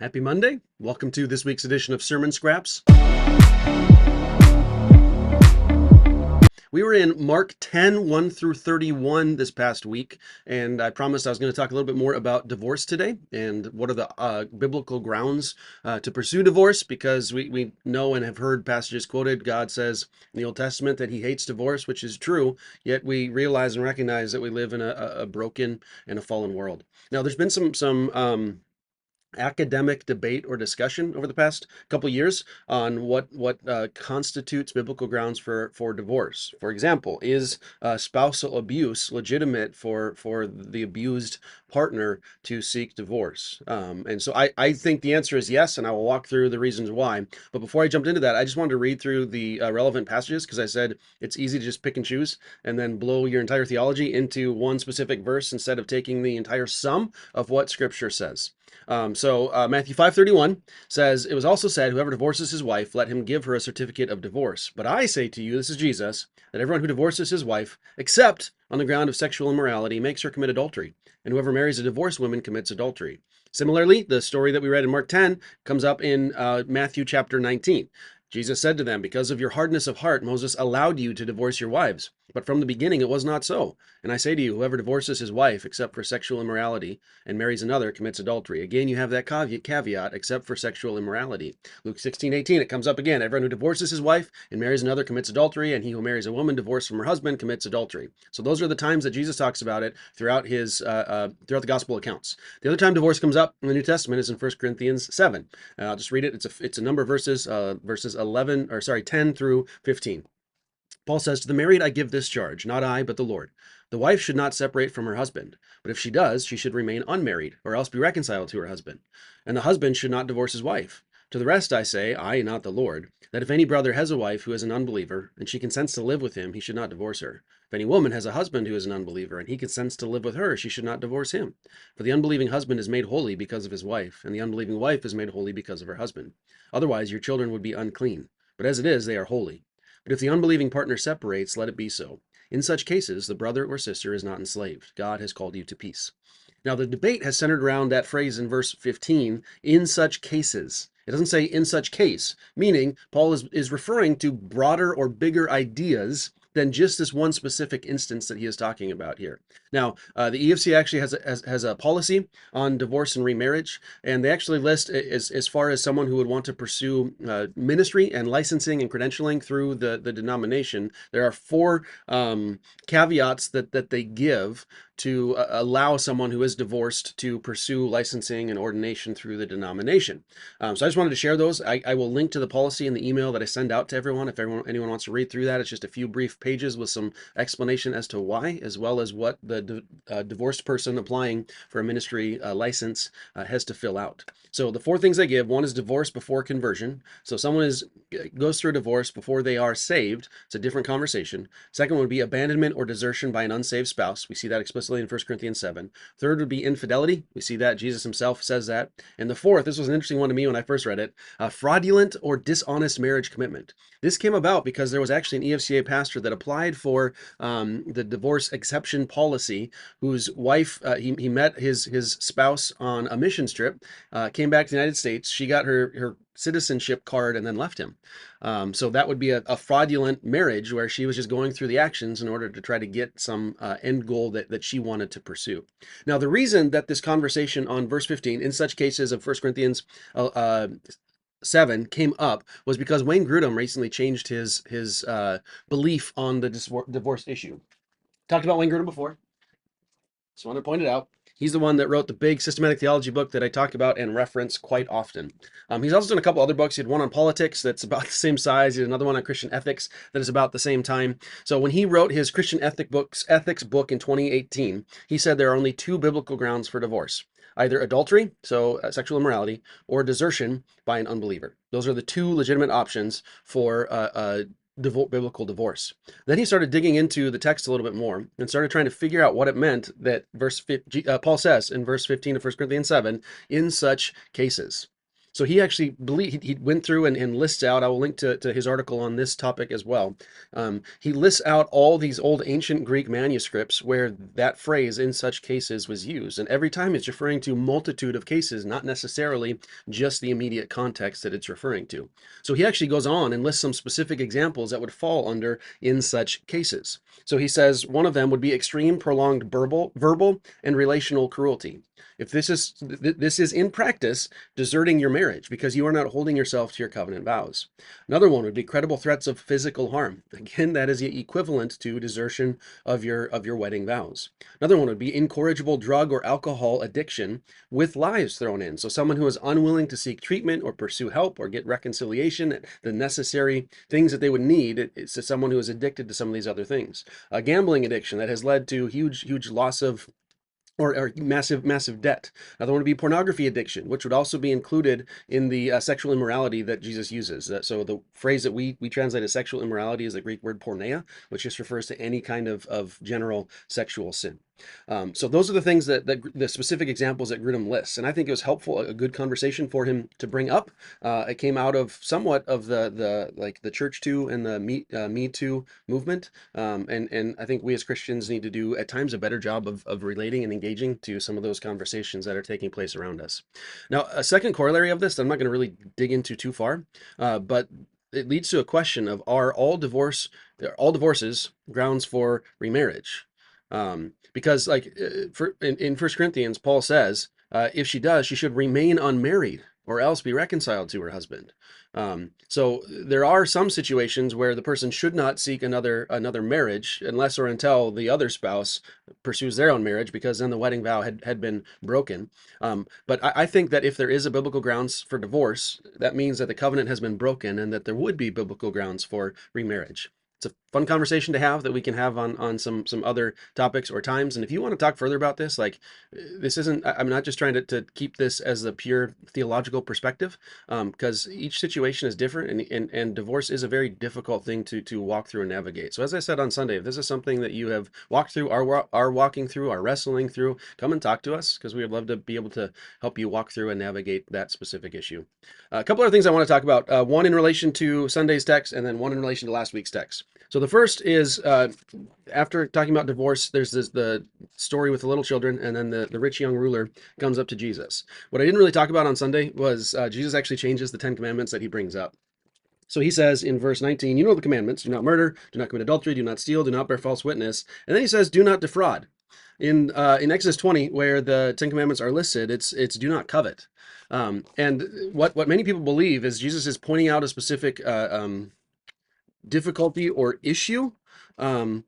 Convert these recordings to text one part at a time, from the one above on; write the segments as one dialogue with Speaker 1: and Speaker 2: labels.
Speaker 1: Happy Monday. Welcome to this week's edition of Sermon Scraps. We were in Mark 10, 1 through 31 this past week, and I promised I was going to talk a little bit more about divorce today and what are the biblical grounds to pursue divorce, because we know and have heard passages quoted. God says in the Old Testament that he hates divorce, which is true, yet we realize and recognize that we live in a broken and a fallen world. Now, there's been some academic debate or discussion over the past couple years on what constitutes biblical grounds for divorce. For example, is spousal abuse legitimate for the abused partner to seek divorce? And so I think the answer is yes, and I will walk through the reasons why. But before I jumped into that, I just wanted to read through the relevant passages, because I said it's easy to just pick and choose and then blow your entire theology into one specific verse instead of taking the entire sum of what Scripture says. Matthew 5:31 says, "It was also said, whoever divorces his wife, let him give her a certificate of divorce. But I say to you," this is Jesus, "that everyone who divorces his wife, except on the ground of sexual immorality, makes her commit adultery. And whoever marries a divorced woman commits adultery." Similarly, the story that we read in Mark 10 comes up in Matthew chapter 19. Jesus said to them, "Because of your hardness of heart, Moses allowed you to divorce your wives. But from the beginning it was not so. And I say to you, whoever divorces his wife, except for sexual immorality, and marries another, commits adultery." Again, you have that caveat, except for sexual immorality. Luke 16:18, it comes up again. "Everyone who divorces his wife and marries another commits adultery, and he who marries a woman divorced from her husband commits adultery." So those are the times that Jesus talks about it throughout throughout the gospel accounts. The other time divorce comes up in the New Testament is in 1 Corinthians 7. I'll just read it. It's a number of verses, verses 10 through 15. Paul says, "To the married I give this charge, not I, but the Lord. The wife should not separate from her husband, but if she does, she should remain unmarried, or else be reconciled to her husband. And the husband should not divorce his wife. To the rest I say, I, not the Lord, that if any brother has a wife who is an unbeliever, and she consents to live with him, he should not divorce her. If any woman has a husband who is an unbeliever, and he consents to live with her, she should not divorce him. For the unbelieving husband is made holy because of his wife, and the unbelieving wife is made holy because of her husband. Otherwise your children would be unclean, but as it is, they are holy. But if the unbelieving partner separates, let it be so. In such cases, the brother or sister is not enslaved. God has called you to peace." Now, the debate has centered around that phrase in verse 15, "in such cases." It doesn't say "in such case," meaning Paul is referring to broader or bigger ideas than just this one specific instance that he is talking about here. Now, the EFC actually has a policy on divorce and remarriage, and they actually list as far as someone who would want to pursue ministry and licensing and credentialing through the denomination. There are four caveats that they give to allow someone who is divorced to pursue licensing and ordination through the denomination. So I just wanted to share those. I will link to the policy in the email that I send out to everyone. If anyone wants to read through that, it's just a few brief pages with some explanation as to why, as well as what the divorced person applying for a ministry license has to fill out. So the four things I give: one is divorce before conversion. So someone goes through a divorce before they are saved. It's a different conversation. Second would be abandonment or desertion by an unsaved spouse. We see that explicitly in 1 Corinthians 7. Third would be infidelity. We see that Jesus himself says that. And the fourth, this was an interesting one to me when I first read it, fraudulent or dishonest marriage commitment. This came about because there was actually an EFCA pastor that applied for the divorce exception policy, whose wife, he met his spouse on a mission trip, came back to the United States. She got her citizenship card and then left him. So that would be a fraudulent marriage where she was just going through the actions in order to try to get some end goal that she wanted to pursue. Now, the reason that this conversation on verse 15, in such cases of 1 Corinthians 7 came up was because Wayne Grudum recently changed his belief on the divorce issue. Talked about Wayne Grudum before. Just want to point it out. He's the one that wrote the big systematic theology book that I talk about and reference quite often. He's also done a couple other books. He had one on politics that's about the same size. He had another one on Christian ethics that is about the same time. So when he wrote his Christian ethics book in 2018, he said there are only two biblical grounds for divorce: either adultery, so sexual immorality, or desertion by an unbeliever. Those are the two legitimate options for biblical divorce. Then he started digging into the text a little bit more and started trying to figure out what it meant that Paul says in verse 15 of 1 Corinthians 7, "in such cases." So he actually he went through and lists out. I will link to his article on this topic as well. He lists out all these old ancient Greek manuscripts where that phrase "in such cases" was used, and every time it's referring to multitude of cases, not necessarily just the immediate context that it's referring to. So he actually goes on and lists some specific examples that would fall under "in such cases." So he says one of them would be extreme, prolonged verbal and relational cruelty. If this is in practice deserting your marriage because you are not holding yourself to your covenant vows. Another one would be credible threats of physical harm. Again, that is equivalent to desertion of your wedding vows. Another one would be incorrigible drug or alcohol addiction with lies thrown in. So someone who is unwilling to seek treatment or pursue help or get reconciliation, the necessary things that they would need, it's someone who is addicted to some of these other things. A gambling addiction that has led to huge loss of or massive debt. Another one would be pornography addiction, which would also be included in the sexual immorality that Jesus uses. So the phrase that we translate as sexual immorality is the Greek word porneia, which just refers to any kind of general sexual sin. So those are the things that the specific examples that Grudum lists, and I think it was helpful, a good conversation for him to bring up. It came out of somewhat of the Church Too and the Me Too movement, and I think we as Christians need to do at times a better job of relating and engaging to some of those conversations that are taking place around us. Now, a second corollary of this that I'm not going to really dig into too far, but it leads to a question of are all divorces grounds for remarriage? Because in 1 Corinthians, Paul says, if she does, she should remain unmarried or else be reconciled to her husband. So there are some situations where the person should not seek another marriage unless or until the other spouse pursues their own marriage, because then the wedding vow had been broken. But I think that if there is a biblical grounds for divorce, that means that the covenant has been broken and that there would be biblical grounds for remarriage. It's a fun conversation to have that we can have on some other topics or times. And if you want to talk further about this, like this isn't, I'm not just trying to keep this as a pure theological perspective, because each situation is different, and divorce is a very difficult thing to walk through and navigate. So as I said on Sunday, if this is something that you have walked through, are walking through, are wrestling through, come and talk to us, because we would love to be able to help you walk through and navigate that specific issue. A couple other things I want to talk about, one in relation to Sunday's text, and then one in relation to last week's text. So the first is, after talking about divorce, there's the story with the little children, and then the rich young ruler comes up to Jesus. What I didn't really talk about on Sunday was Jesus actually changes the 10 commandments that he brings up. So he says in verse 19, you know the commandments: do not murder, do not commit adultery, do not steal, do not bear false witness. And then he says, do not defraud. In Exodus 20, where the 10 commandments are listed, it's do not covet. And what many people believe is Jesus is pointing out a specific difficulty or issue um,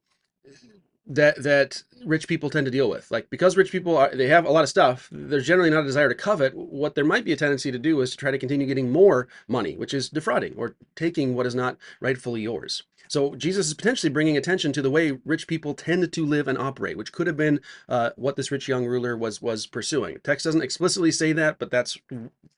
Speaker 1: that rich people tend to deal with. Like, because rich people they have a lot of stuff, there's generally not a desire to covet. What there might be a tendency to do is to try to continue getting more money, which is defrauding or taking what is not rightfully yours. So Jesus is potentially bringing attention to the way rich people tend to live and operate, which could have been what this rich young ruler was pursuing. Text doesn't explicitly say that, but that's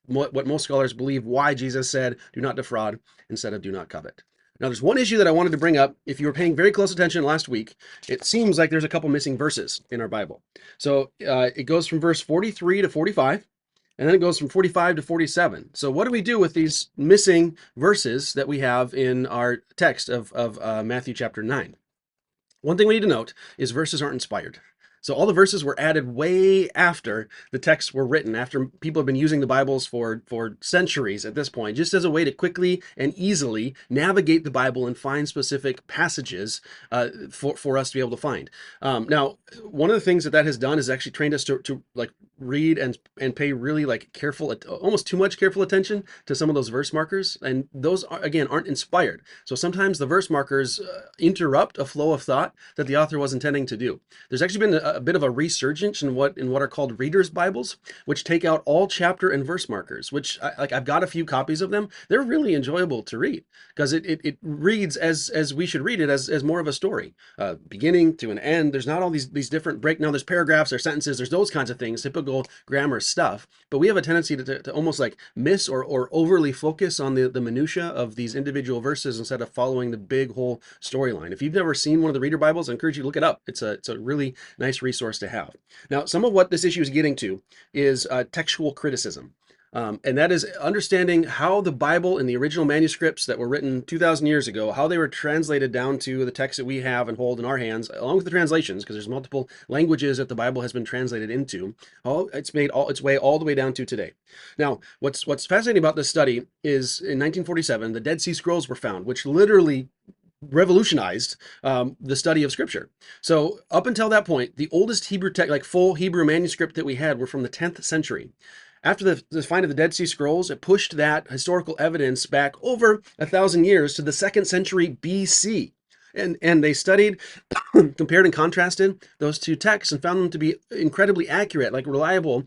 Speaker 1: what most scholars believe why Jesus said, do not defraud instead of do not covet. Now, there's one issue that I wanted to bring up. If you were paying very close attention last week, it seems like there's a couple missing verses in our Bible. So it goes from verse 43 to 45, and then it goes from 45 to 47. So what do we do with these missing verses that we have in our text of Matthew chapter 9? One thing we need to note is verses aren't inspired. So all the verses were added way after the texts were written, after people have been using the Bibles for centuries at this point, just as a way to quickly and easily navigate the Bible and find specific passages for us to be able to find. Now, one of the things that has done is actually trained us to like read and pay really like careful, almost too much careful attention to some of those verse markers, and those again aren't inspired. So sometimes the verse markers interrupt a flow of thought that the author was intending to do. There's actually been a bit of a resurgence in what are called readers' Bibles, which take out all chapter and verse markers, which I've got a few copies of them. They're really enjoyable to read because it reads as we should read it, as more of a story, beginning to an end. There's not all these different breakdown. There's paragraphs, there's sentences, there's those kinds of things, typical grammar stuff. But we have a tendency to almost like miss or overly focus on the minutia of these individual verses instead of following the big whole storyline. If you've never seen one of the reader Bibles, I encourage you to look it up. It's a really nice resource to have. Now, some of what this issue is getting to is textual criticism. And that is understanding how the Bible and the original manuscripts that were written 2,000 years ago, how they were translated down to the text that we have and hold in our hands, along with the translations, because there's multiple languages that the Bible has been translated into. It's made all its way all the way down to today. Now, what's fascinating about this study is in 1947, the Dead Sea Scrolls were found, which literally revolutionized the study of scripture. So up until that point, the oldest Hebrew text, like full Hebrew manuscript that we had, were from the 10th century. After the find of the Dead Sea Scrolls, it pushed that historical evidence back over 1,000 years to the 2nd century BC. And they studied, compared and contrasted those two texts and found them to be incredibly accurate, like reliable,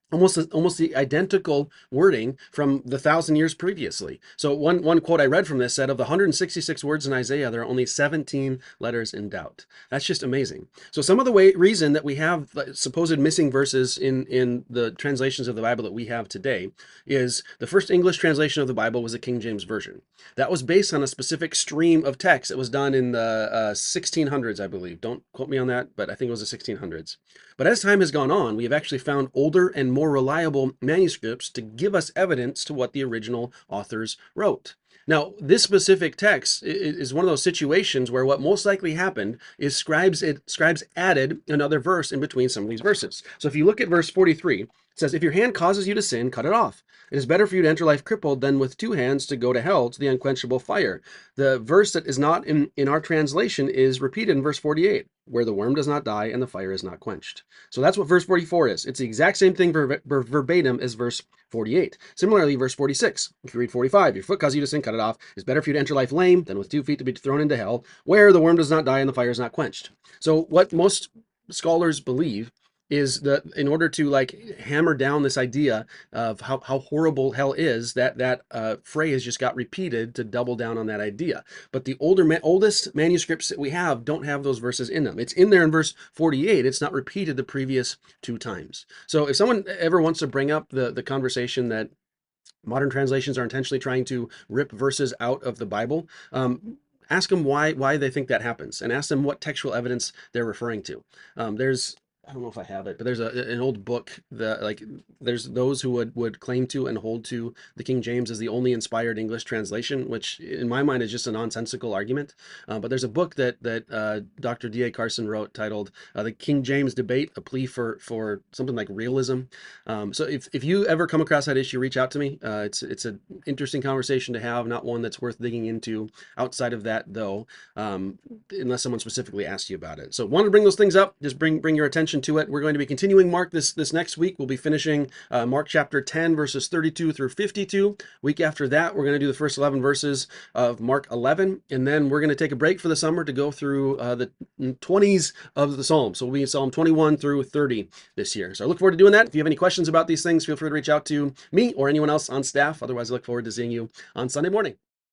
Speaker 1: almost the identical wording from the 1,000 years previously. So one quote I read from this said, of the 166 words in Isaiah, there are only 17 letters in doubt. That's just amazing. So some of the reason that we have supposed missing verses in the translations of the Bible that we have today is the first English translation of the Bible was the King James Version. That was based on a specific stream of text. It was done in the 1600s, I believe. Don't quote me on that, but I think it was the 1600s. But as time has gone on, we have actually found older and more reliable manuscripts to give us evidence to what the original authors wrote. Now, this specific text is one of those situations where what most likely happened is scribes added another verse in between some of these verses. So if you look at verse 43, it says, if your hand causes you to sin, cut it off. It is better for you to enter life crippled than with two hands to go to hell, to the unquenchable fire. The verse that is not in our translation is repeated in verse 48, where the worm does not die and the fire is not quenched. So that's what verse 44 is. It's the exact same thing verbatim as verse 48. Similarly, verse 46, if you read 45, your foot causes you to sin, cut it off. It's better for you to enter life lame than with 2 feet to be thrown into hell, where the worm does not die and the fire is not quenched. So what most scholars believe is that in order to hammer down this idea of how horrible hell is, that phrase just got repeated to double down on that idea. But the oldest manuscripts that we have don't have those verses in them. It's in there in verse 48. It's not repeated the previous 2 times. So if someone ever wants to bring up the conversation that modern translations are intentionally trying to rip verses out of the Bible, ask them why they think that happens, and ask them what textual evidence they're referring to. I don't know if I have it, but there's an old book that there's those who would claim to and hold to the King James as the only inspired English translation, which in my mind is just a nonsensical argument. But there's a book that Dr. D.A. Carson wrote titled "The King James Debate: A Plea for something like realism." So if you ever come across that issue, reach out to me. It's an interesting conversation to have, not one that's worth digging into outside of that though, unless someone specifically asked you about it. So wanted to bring those things up, just bring your attention to it. We're going to be continuing Mark this next week. We'll be finishing Mark chapter 10, verses 32 through 52. Week after that, we're going to do the first 11 verses of Mark 11, and then we're going to take a break for the summer to go through the 20s of the Psalms. So we'll be in Psalm 21 through 30 this year. So I look forward to doing that. If you have any questions about these things, feel free to reach out to me or anyone else on staff. Otherwise, I look forward to seeing you on Sunday morning.